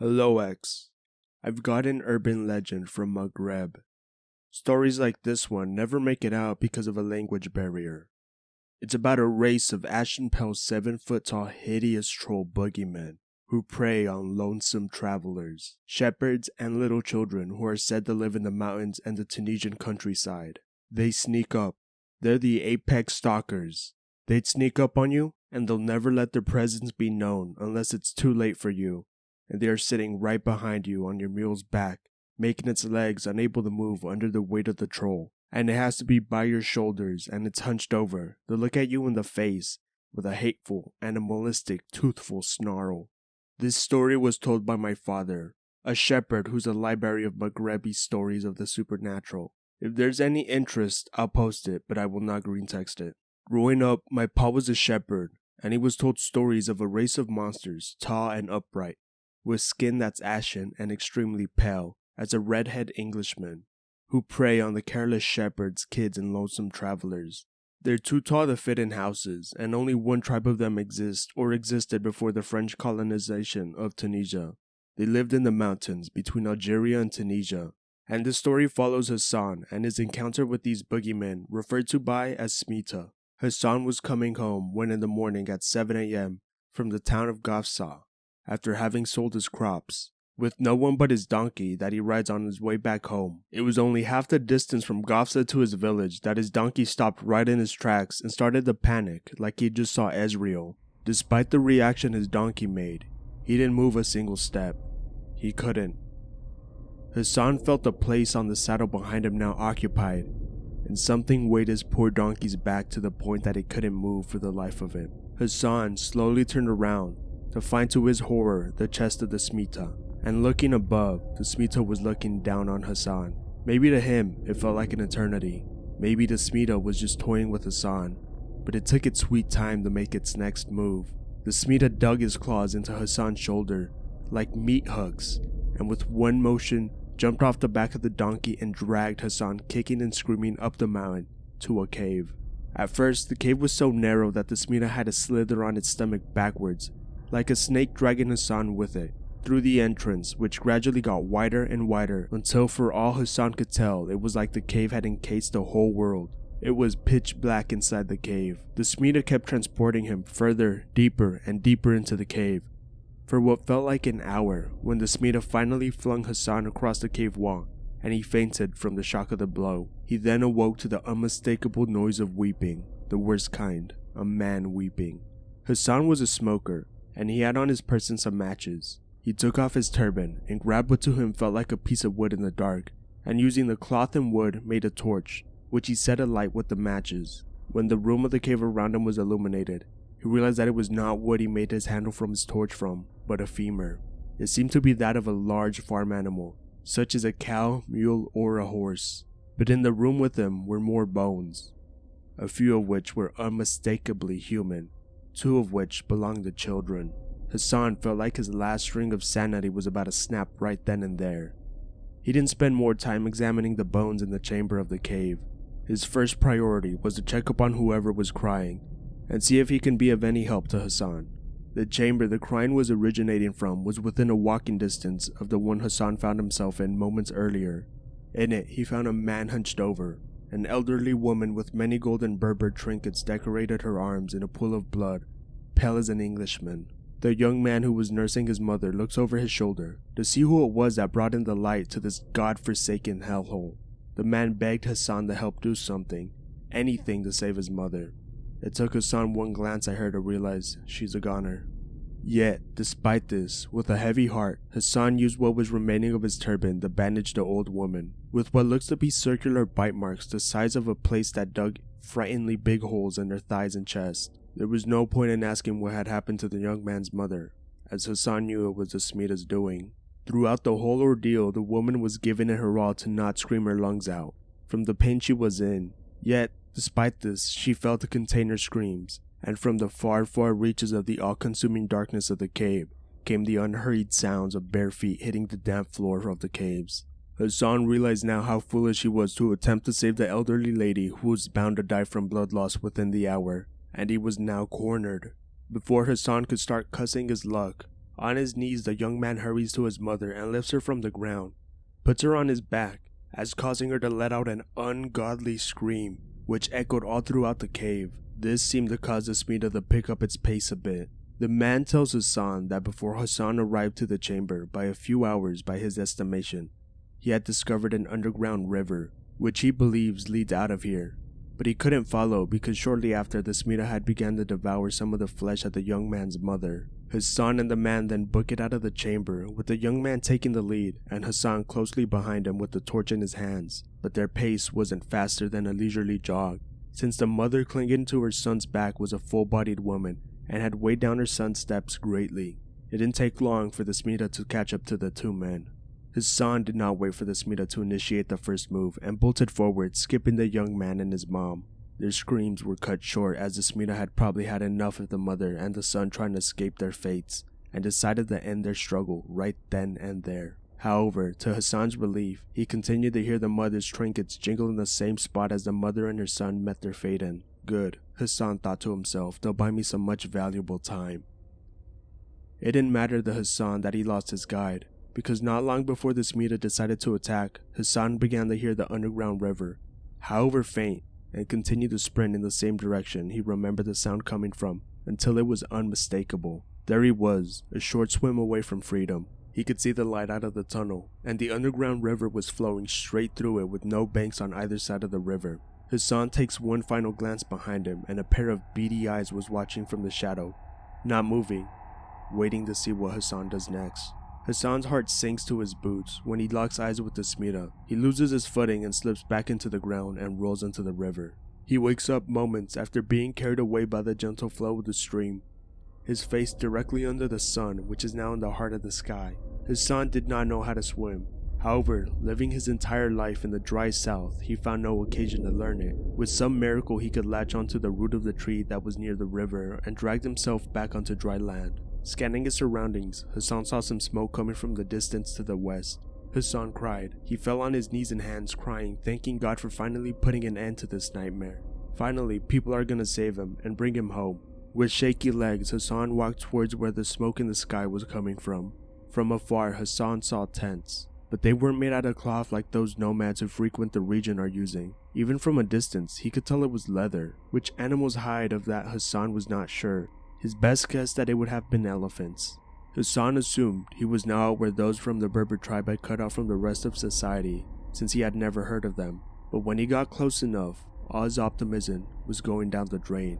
Hello X. I've got an urban legend from Maghreb. Stories like this one never make it out because of a language barrier. It's about a race of ashen-pale 7-foot-tall hideous troll boogeymen who prey on lonesome travelers, shepherds, and little children who are said to live in the mountains and the Tunisian countryside. They sneak up. They're the apex stalkers. They'd sneak up on you, and they'll never let their presence be known unless it's too late for you, and they are sitting right behind you on your mule's back, making its legs unable to move under the weight of the troll, and it has to be by your shoulders and it's hunched over to look at you in the face with a hateful, animalistic, toothful snarl. This story was told by my father, a shepherd who's a library of Maghrebi stories of the supernatural. If there's any interest, I'll post it, but I will not green text it. Growing up, my pa was a shepherd, and he was told stories of a race of monsters, tall and upright, with skin that's ashen and extremely pale as a redhead Englishman, who prey on the careless shepherds, kids, and lonesome travelers. They're too tall to fit in houses, and only one tribe of them exists or existed before the French colonization of Tunisia. They lived in the mountains between Algeria and Tunisia, and the story follows Hassan and his encounter with these boogeymen referred to by as Smita. Hassan was coming home one in the morning at 7 a.m. from the town of Gafsa, after having sold his crops, with no one but his donkey that he rides on his way back home. It was only half the distance from Gafsa to his village that his donkey stopped right in his tracks and started to panic like he just saw Ezreal. Despite the reaction his donkey made, he didn't move a single step. He couldn't. Hassan felt the place on the saddle behind him now occupied, and something weighed his poor donkey's back to the point that it couldn't move for the life of it. Hassan slowly turned around to find to his horror the chest of the Smita, and looking above, the Smita was looking down on Hassan. Maybe to him, it felt like an eternity. Maybe the Smita was just toying with Hassan, but it took its sweet time to make its next move. The Smita dug his claws into Hassan's shoulder like meat hooks, and with one motion, jumped off the back of the donkey and dragged Hassan kicking and screaming up the mountain to a cave. At first, the cave was so narrow that the Smita had to slither on its stomach backwards, like a snake dragging Hassan with it, through the entrance, which gradually got wider and wider until for all Hassan could tell, it was like the cave had encased the whole world. It was pitch black inside the cave. The Smita kept transporting him further, deeper, and deeper into the cave, for what felt like an hour, when the Smita finally flung Hassan across the cave wall, and he fainted from the shock of the blow. He then awoke to the unmistakable noise of weeping, the worst kind, a man weeping. Hassan was a smoker, and he had on his person some matches. He took off his turban and grabbed what to him felt like a piece of wood in the dark, and using the cloth and wood made a torch, which he set alight with the matches. When the room of the cave around him was illuminated, he realized that it was not wood he made his handle from his torch from, but a femur. It seemed to be that of a large farm animal, such as a cow, mule, or a horse. But in the room with him were more bones, a few of which were unmistakably human, 2 of which belonged to children. Hassan felt like his last string of sanity was about to snap right then and there. He didn't spend more time examining the bones in the chamber of the cave. His first priority was to check up on whoever was crying, and see if he can be of any help to Hassan. The chamber the crying was originating from was within a walking distance of the one Hassan found himself in moments earlier. In it, he found a man hunched over. An elderly woman with many golden Berber trinkets decorated her arms in a pool of blood, pale as an Englishman. The young man who was nursing his mother looks over his shoulder to see who it was that brought in the light to this god-forsaken hellhole. The man begged Hassan to help do something, anything to save his mother. It took Hassan one glance at her to realize she's a goner. Yet, despite this, with a heavy heart, Hassan used what was remaining of his turban to bandage the old woman, with what looks to be circular bite marks the size of a place that dug frighteningly big holes in her thighs and chest. There was no point in asking what had happened to the young man's mother, as Hassan knew it was the Smita's doing. Throughout the whole ordeal, the woman was giving it her all to not scream her lungs out from the pain she was in. Yet, despite this, she failed to contain her screams, and from the far, far reaches of the all-consuming darkness of the cave came the unhurried sounds of bare feet hitting the damp floor of the caves. Hassan realized now how foolish he was to attempt to save the elderly lady who was bound to die from blood loss within the hour, and he was now cornered. Before Hassan could start cussing his luck, On his knees, the young man hurries to his mother and lifts her from the ground, puts her on his back, as causing her to let out an ungodly scream, which echoed all throughout the cave. This seemed to cause the Smita to pick up its pace a bit. The man tells Hassan that before Hassan arrived to the chamber by a few hours by his estimation, he had discovered an underground river, which he believes leads out of here. But he couldn't follow because shortly after, the Smita had begun to devour some of the flesh of the young man's mother. Hassan and the man then book it out of the chamber, with the young man taking the lead and Hassan closely behind him with the torch in his hands. But their pace wasn't faster than a leisurely jog, since the mother clinging to her son's back was a full-bodied woman and had weighed down her son's steps greatly. It didn't take long for the Smita to catch up to the two men. Hassan did not wait for the Smita to initiate the first move and bolted forward, skipping the young man and his mom. Their screams were cut short as the Smita had probably had enough of the mother and the son trying to escape their fates and decided to end their struggle right then and there. However, to Hassan's relief, he continued to hear the mother's trinkets jingle in the same spot as the mother and her son met their fate in. Good, Hassan thought to himself, they'll buy me some much valuable time. It didn't matter to Hassan that he lost his guide, because not long before the Smita decided to attack, Hassan began to hear the underground river, however faint, and continued to sprint in the same direction he remembered the sound coming from until it was unmistakable. There he was, a short swim away from freedom. He could see the light out of the tunnel, and the underground river was flowing straight through it with no banks on either side of the river. Hassan takes one final glance behind him, and a pair of beady eyes was watching from the shadow, not moving, waiting to see what Hassan does next. Hassan's heart sinks to his boots when he locks eyes with the Smita. He loses his footing and slips back into the ground and rolls into the river. He wakes up moments after being carried away by the gentle flow of the stream, his face directly under the sun, which is now in the heart of the sky. Hassan did not know how to swim. However, living his entire life in the dry south, he found no occasion to learn it. With some miracle, he could latch onto the root of the tree that was near the river and dragged himself back onto dry land. Scanning his surroundings, Hassan saw some smoke coming from the distance to the west. Hassan cried. He fell on his knees and hands crying, thanking God for finally putting an end to this nightmare. Finally, people are gonna save him and bring him home. With shaky legs, Hassan walked towards where the smoke in the sky was coming from. From afar, Hassan saw tents, but they weren't made out of cloth like those nomads who frequent the region are using. Even from a distance, he could tell it was leather. Which animal's hide of that Hassan was not sure. His best guess that it would have been elephants. Hassan assumed he was now out where those from the Berber tribe had cut off from the rest of society, since he had never heard of them. But when he got close enough, all his optimism was going down the drain,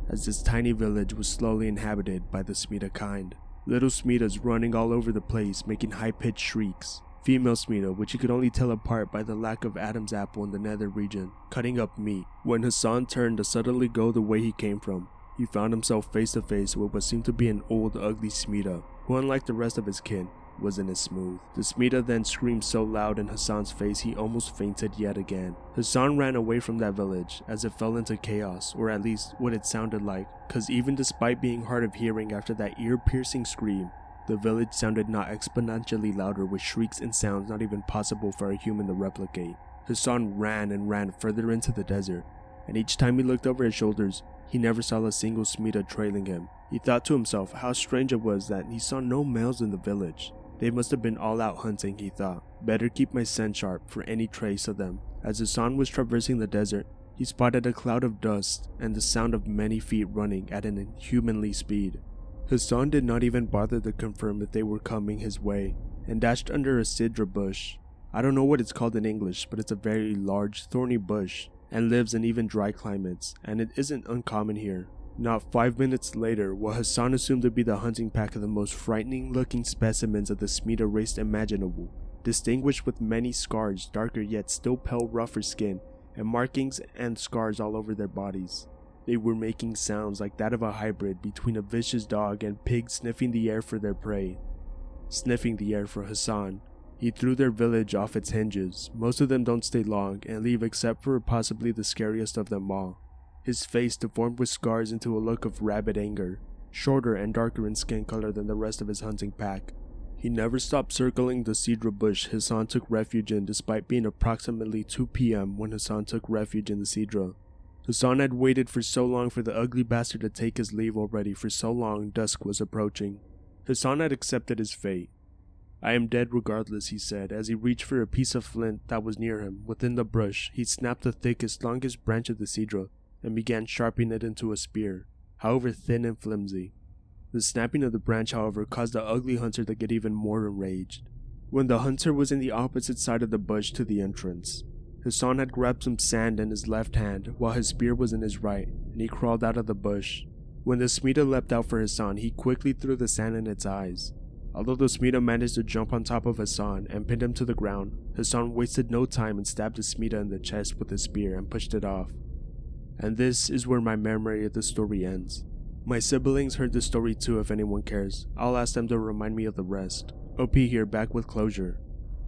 as this tiny village was slowly inhabited by the Smita kind. Little Smitas running all over the place, making high-pitched shrieks. Female Smita, which he could only tell apart by the lack of Adam's apple in the nether region, cutting up meat. When Hassan turned to suddenly go the way he came from, he found himself face to face with what seemed to be an old, ugly Smita, who, unlike the rest of his kin, wasn't as smooth. The Smita then screamed so loud in Hassan's face he almost fainted yet again. Hassan ran away from that village as it fell into chaos, or at least what it sounded like, cause even despite being hard of hearing after that ear-piercing scream, the village sounded not exponentially louder with shrieks and sounds not even possible for a human to replicate. Hassan ran and ran further into the desert, and each time he looked over his shoulders, he never saw a single Smita trailing him. He thought to himself how strange it was that he saw no males in the village. They must have been all out hunting, he thought. Better keep my scent sharp for any trace of them. As Hassan was traversing the desert, he spotted a cloud of dust and the sound of many feet running at an inhumanly speed. Hassan did not even bother to confirm if they were coming his way, and dashed under a sidra bush. I don't know what it's called in English, but it's a very large, thorny bush, and lives in even dry climates, and it isn't uncommon here. Not 5 minutes later, what Hassan assumed to be the hunting pack of the most frightening looking specimens of the Smita race imaginable, distinguished with many scars, darker yet still pale rougher skin, and markings and scars all over their bodies. They were making sounds like that of a hybrid between a vicious dog and pig sniffing the air for their prey. Sniffing the air for Hassan. He threw their village off its hinges. Most of them don't stay long and leave except for possibly the scariest of them all. His face deformed with scars into a look of rabid anger, shorter and darker in skin color than the rest of his hunting pack. He never stopped circling the cedar bush Hassan took refuge in, despite being approximately 2 p.m. when Hassan took refuge in the cedra. Hassan had waited for so long for the ugly bastard to take his leave already. For so long, dusk was approaching. Hassan had accepted his fate. "I am dead regardless," he said, as he reached for a piece of flint that was near him. Within the brush, he snapped the thickest, longest branch of the cedar and began sharpening it into a spear, however thin and flimsy. The snapping of the branch, however, caused the ugly hunter to get even more enraged. When the hunter was in the opposite side of the bush to the entrance, Hassan had grabbed some sand in his left hand while his spear was in his right, and he crawled out of the bush. When the Smita leapt out for Hassan, he quickly threw the sand in its eyes. Although the Smita managed to jump on top of Hassan and pinned him to the ground, Hassan wasted no time and stabbed the Smita in the chest with his spear and pushed it off. And this is where my memory of the story ends. My siblings heard the story too. If anyone cares, I'll ask them to remind me of the rest. OP here, back with closure.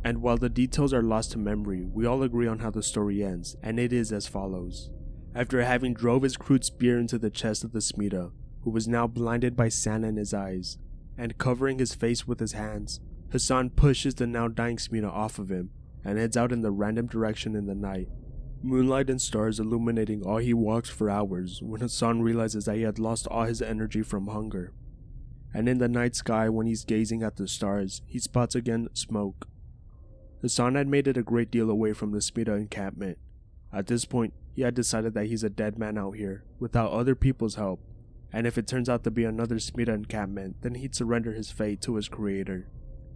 And while the details are lost to memory, we all agree on how the story ends, and it is as follows. After having drove his crude spear into the chest of the Smita, who was now blinded by sand in his eyes, and covering his face with his hands, Hassan pushes the now dying Smita off of him and heads out in the random direction in the night. Moonlight and stars illuminating all he walks for hours when Hassan realizes that he had lost all his energy from hunger. And in the night sky, when he's gazing at the stars, he spots again smoke. Hassan had made it a great deal away from the Smita encampment. At this point, he had decided that he's a dead man out here, without other people's help, and if it turns out to be another Smita encampment, then he'd surrender his fate to his creator.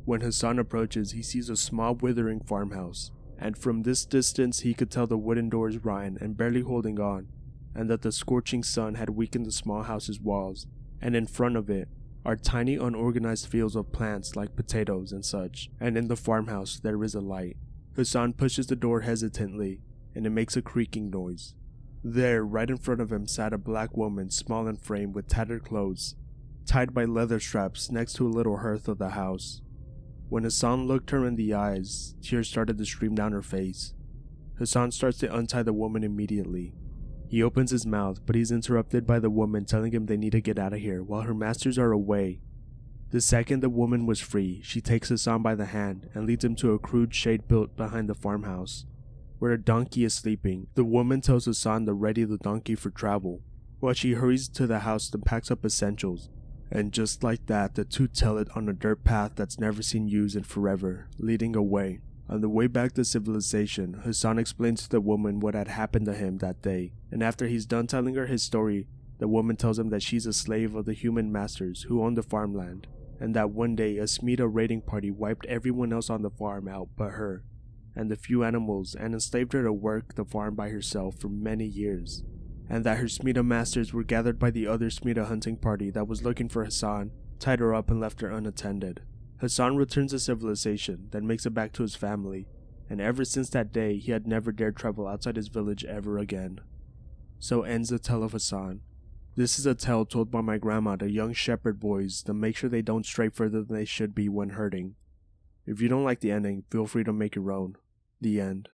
When Hassan approaches, he sees a small withering farmhouse, and from this distance he could tell the wooden doors rotten and barely holding on, and that the scorching sun had weakened the small house's walls, and in front of it are tiny unorganized fields of plants like potatoes and such, and in the farmhouse there is a light. Hassan pushes the door hesitantly, and it makes a creaking noise. There, right in front of him, sat a black woman, small in frame with tattered clothes, tied by leather straps next to a little hearth of the house. When Hassan looked her in the eyes, tears started to stream down her face. Hassan starts to untie the woman immediately. He opens his mouth, but he's interrupted by the woman telling him they need to get out of here while her masters are away. The second the woman was free, she takes Hassan by the hand and leads him to a crude shade built behind the farmhouse, where a donkey is sleeping. The woman tells Hassan to ready the donkey for travel, while she hurries to the house and packs up essentials. And just like that, the two tell it on a dirt path that's never seen use in forever, leading away. On the way back to civilization, Hassan explains to the woman what had happened to him that day, and after he's done telling her his story, the woman tells him that she's a slave of the human masters who own the farmland, and that one day a Smita raiding party wiped everyone else on the farm out but her and the few animals, and enslaved her to work the farm by herself for many years, and that her Smita masters were gathered by the other Smita hunting party that was looking for Hassan, tied her up and left her unattended. Hassan returns to civilization, then makes it back to his family, and ever since that day he had never dared travel outside his village ever again. So ends the tale of Hassan. This is a tale told by my grandma to young shepherd boys to make sure they don't stray further than they should be when herding. If you don't like the ending, feel free to make your own. The end.